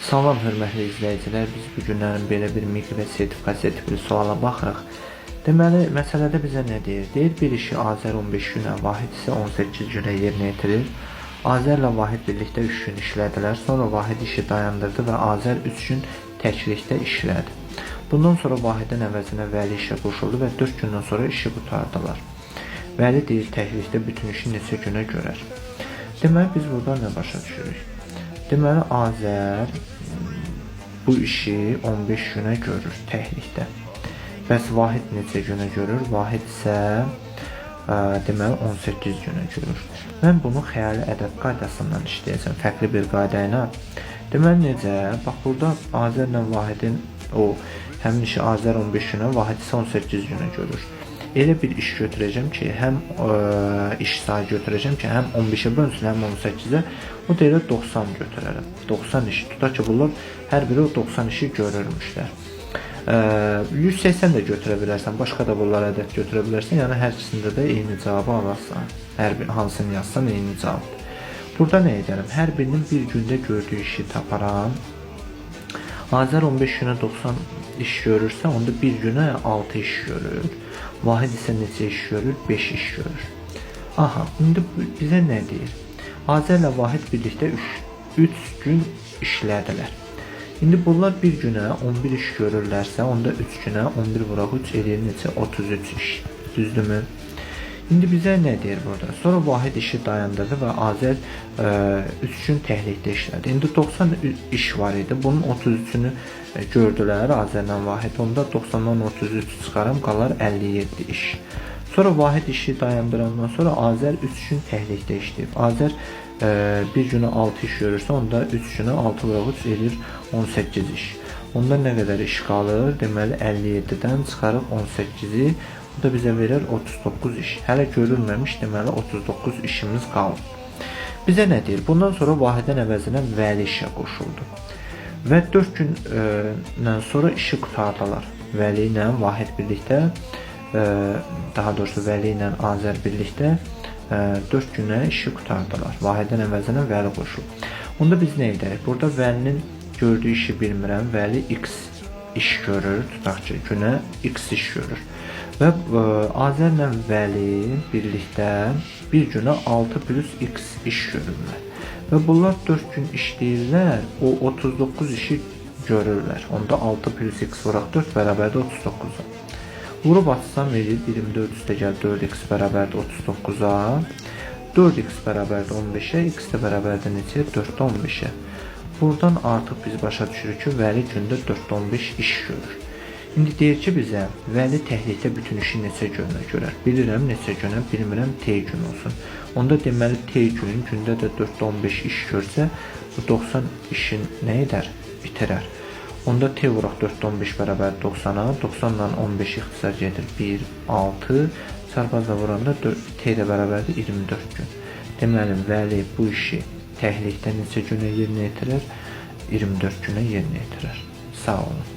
Salam hörmətli izləyicilər, biz bu günlərin belə bir miqr və sertifikasiya tipli suala baxırıq. Deməli, məsələdə bizə nə deyir? Deyir, bir işi Azər 15 günə, Vahid isə 18 günə yerinə yetirir. Azərlə Vahid birlikdə 3 gün işlədilər, sonra Vahid işi dayandırdı və Azər 3 gün təklikdə işlədi. Bundan sonra Vahidin əvəzinə Vəli işə qoşuldu və 4 gündən sonra işi qutardılar. Vəli deyir, təklikdə bütün işi neçə günə görər. Deməli, biz buradan nə başa düşürük? Deməli, Azər bu işi 15 günə görür təklikdə. Bəs Vahid neçə günə görür? Vahid isə deməli 18 günə görür. Mən bunu xəyali ədəd qaydasından işləyəcəm, fərqli bir qayda ilə. Deməli necə? Bax, burada Azərlə Vahidin həmin işi Azər 15 günə, Vahid isə 18 günə görür. Elə bir iş götürəcəm ki, həm iş sayı götürəcəm ki, həm 15-ə bölünsün, həm 18-ə. O da elə 90 götürərəm. 90 işi. Tutaq ki, bunlar hər biri o 90 işi görürmüşlər. 180 də götürə bilərsən, başqa da bunlar ədəd götürə bilərsən. Yəni hər ikisində də eyni cavabı alarsan. Hər bir hansını yazsan eyni cavabdır. Burada nə edərəm? Hər birinin bir gündə gördüyü işi taparam. Azər 15 günə 90 iş görürsə, onda bir günə 6 iş görür. Vahid isə neçə iş görür? 5 iş görür. Aha, indi bizə nə deyir? Azərlə Vahid birlikdə 3 gün işlədilər. İndi bunlar bir günə 11 iş görürlərsə, onda 3 günə 11 vuraq 3 eləyir neçə? 33 iş. Düzdürmü? İndi bizə nə deyir burada? Sonra Vahid işi dayandırdı və Azər 3 gün təklikdə işlədi. İndi 90 iş var idi. Bunun 33-ünü gördülər Azərlə Vahid. Onda 90-dan 33 çıxaram, qalar 57 iş. Sonra Vahid işi dayandırandan sonra Azər 3 gün təklikdə işləyib. Azər bir günə 6 iş görürsə, onda 3 günə 6 vuraq 3 eləyir 18 iş. Onda nə qədər iş qalır? Deməli 57-dən çıxarıb 18-i, bu da bizə verir 39 iş. Hələ görülməmiş, deməli 39 işimiz qalır. Bizə nə deyir? Bundan sonra Vahidin əvəzinə Vəli işə qoşuldu. Və 4 gündən sonra işi qutardılar. Vəli ilə Vahid birlikdə, daha doğrusu Vəli ilə Azər birlikdə 4 günə işi qutardılar. Vahidin əvəzinə Vəli qoşuldu. Onda biz nə edərik? Burada Vəlinin gördüyü işi bilmirəm. Vəli X iş görür. Tutaq ki, günə X iş görür. Və Azərlə Vəli birlikdə bir günə 6 plus X iş görürlər. Və bunlar 4 gün işləyirlər, o 39 işi görürlər. Onda 6 plus X vuraq 4 bərabərdə 39-a. Vurub atsam verir 24 üstə gəl 4X bərabərdə 39-a. 4X bərabərdə 15-ə, X də bərabərdə neçə? 4-də 15-ə. Buradan artıq biz başa düşürük ki, Vəli gündə 4-də 15 iş görür. İndi deyir ki, bizə Vəli təklikdə bütün işi neçə günə görər? Bilirəm neçə günə, bilmirəm T gün olsun. Onda deməli T günün gündə də 4-də 15 iş görsə, bu 90 işin nə edər? Bitirər. Onda T vuraq 4-də 15 bərabər 90-a, 90-dan 15 ixtisar gedir 1, 6, çarpazla vuranda T də bərabərdir 24 gün. Deməli, Vəli bu işi təklikdə neçə günə yerinə yetirir? 24 günə yerinə yetirir. Sağ olun.